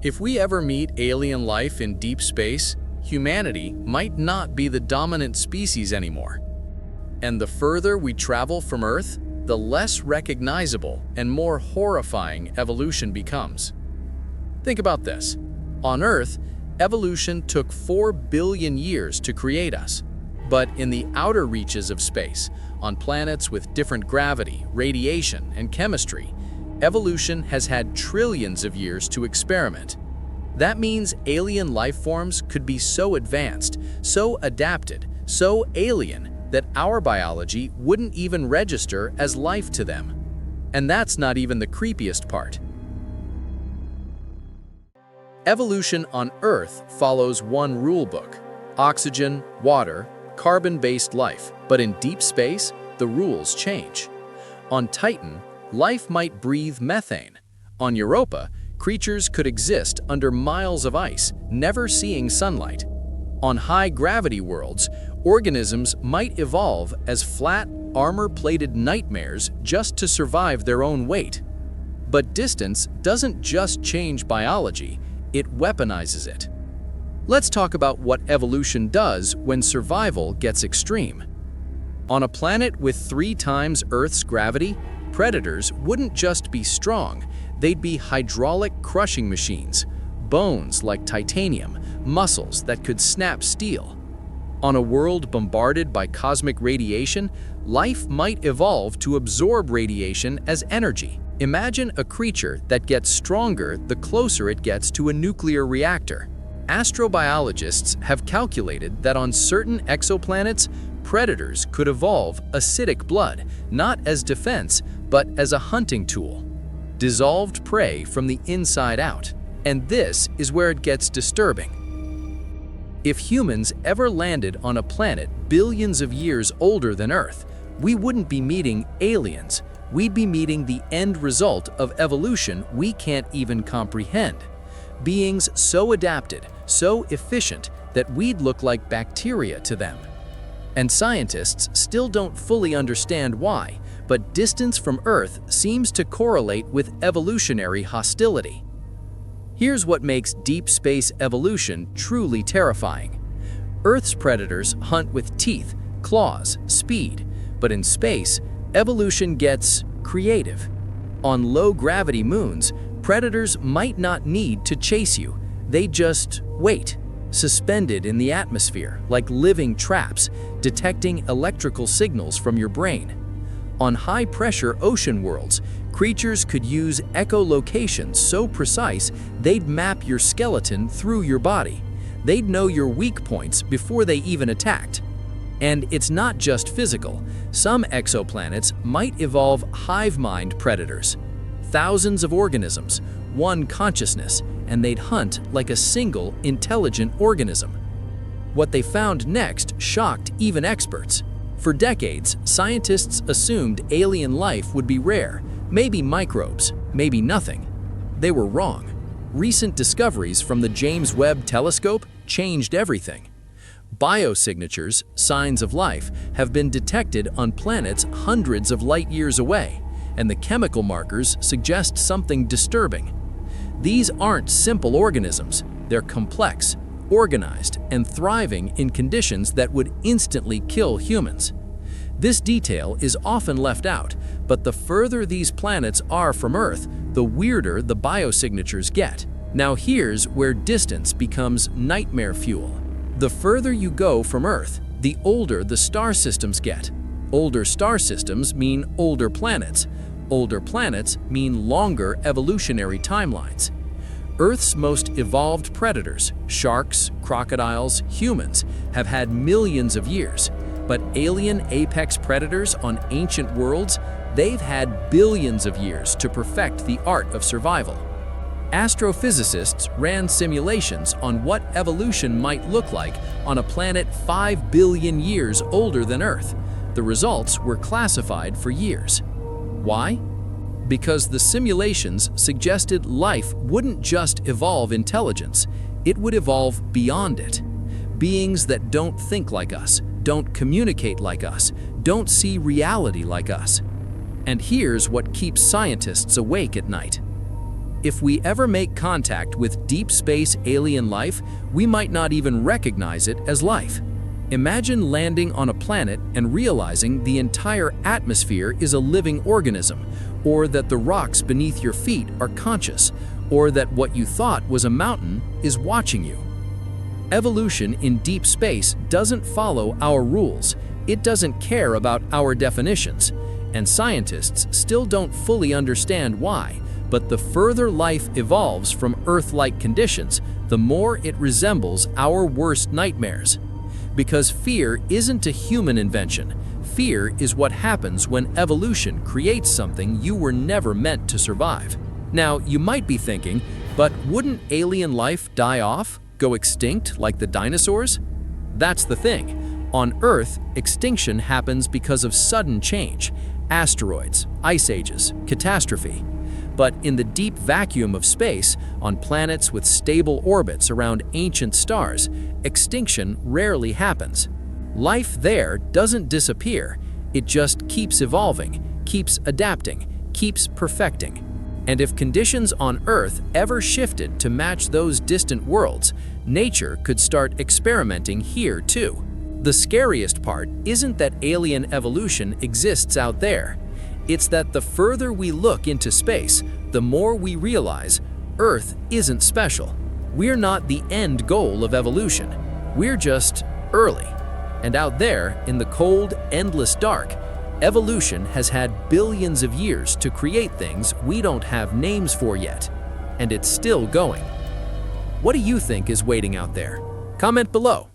If we ever meet alien life in deep space, humanity might not be the dominant species anymore. And the further we travel from Earth, the less recognizable and more horrifying evolution becomes. Think about this. On Earth, evolution took 4 billion years to create us. But in the outer reaches of space, on planets with different gravity, radiation, and chemistry, evolution has had trillions of years to experiment. That means alien life forms could be so advanced, so adapted, so alien that our biology wouldn't even register as life to them. And that's not even the creepiest part. Evolution on Earth follows one rule book: oxygen, water, carbon-based life. But in deep space, the rules change. On Titan, life might breathe methane. On Europa, creatures could exist under miles of ice, never seeing sunlight. On high-gravity worlds, organisms might evolve as flat, armor-plated nightmares just to survive their own weight. But distance doesn't just change biology, it weaponizes it. Let's talk about what evolution does when survival gets extreme. On a planet with 3 times Earth's gravity, predators wouldn't just be strong, they'd be hydraulic crushing machines, bones like titanium, muscles that could snap steel. On a world bombarded by cosmic radiation, life might evolve to absorb radiation as energy. Imagine a creature that gets stronger the closer it gets to a nuclear reactor. Astrobiologists have calculated that on certain exoplanets, predators could evolve acidic blood, not as defense, but as a hunting tool. Dissolved prey from the inside out. And this is where it gets disturbing. If humans ever landed on a planet billions of years older than Earth, we wouldn't be meeting aliens. We'd be meeting the end result of evolution we can't even comprehend. Beings so adapted, so efficient, that we'd look like bacteria to them. And scientists still don't fully understand why, but distance from Earth seems to correlate with evolutionary hostility. Here's what makes deep space evolution truly terrifying. Earth's predators hunt with teeth, claws, speed, but in space, evolution gets creative. On low-gravity moons, predators might not need to chase you. They just wait, suspended in the atmosphere like living traps, detecting electrical signals from your brain. On high-pressure ocean worlds, creatures could use echolocation so precise they'd map your skeleton through your body. They'd know your weak points before they even attacked. And it's not just physical. Some exoplanets might evolve hive mind predators. Thousands of organisms, one consciousness, and they'd hunt like a single intelligent organism. What they found next shocked even experts. For decades, scientists assumed alien life would be rare, maybe microbes, maybe nothing. They were wrong. Recent discoveries from the James Webb Telescope changed everything. Biosignatures, signs of life, have been detected on planets hundreds of light years away, and the chemical markers suggest something disturbing. These aren't simple organisms, they're complex, organized, and thriving in conditions that would instantly kill humans. This detail is often left out, but the further these planets are from Earth, the weirder the biosignatures get. Now here's where distance becomes nightmare fuel. The further you go from Earth, the older the star systems get. Older star systems mean older planets. Older planets mean longer evolutionary timelines. Earth's most evolved predators, sharks, crocodiles, humans, have had millions of years. But alien apex predators on ancient worlds, they've had billions of years to perfect the art of survival. Astrophysicists ran simulations on what evolution might look like on a planet 5 billion years older than Earth. The results were classified for years. Why? Because the simulations suggested life wouldn't just evolve intelligence, it would evolve beyond it. Beings that don't think like us, don't communicate like us, don't see reality like us. And here's what keeps scientists awake at night. If we ever make contact with deep space alien life, we might not even recognize it as life. Imagine landing on a planet and realizing the entire atmosphere is a living organism, or that the rocks beneath your feet are conscious, or that what you thought was a mountain is watching you. Evolution in deep space doesn't follow our rules. It doesn't care about our definitions, and scientists still don't fully understand why. But the further life evolves from Earth-like conditions, the more it resembles our worst nightmares. Because fear isn't a human invention. Fear is what happens when evolution creates something you were never meant to survive. Now, you might be thinking, but wouldn't alien life die off, go extinct like the dinosaurs? That's the thing. On Earth, extinction happens because of sudden change, asteroids, ice ages, catastrophe. But in the deep vacuum of space, on planets with stable orbits around ancient stars, extinction rarely happens. Life there doesn't disappear, it just keeps evolving, keeps adapting, keeps perfecting. And if conditions on Earth ever shifted to match those distant worlds, nature could start experimenting here too. The scariest part isn't that alien evolution exists out there. It's that the further we look into space, the more we realize Earth isn't special. We're not the end goal of evolution. We're just early. And out there, in the cold, endless dark, evolution has had billions of years to create things we don't have names for yet. And it's still going. What do you think is waiting out there? Comment below.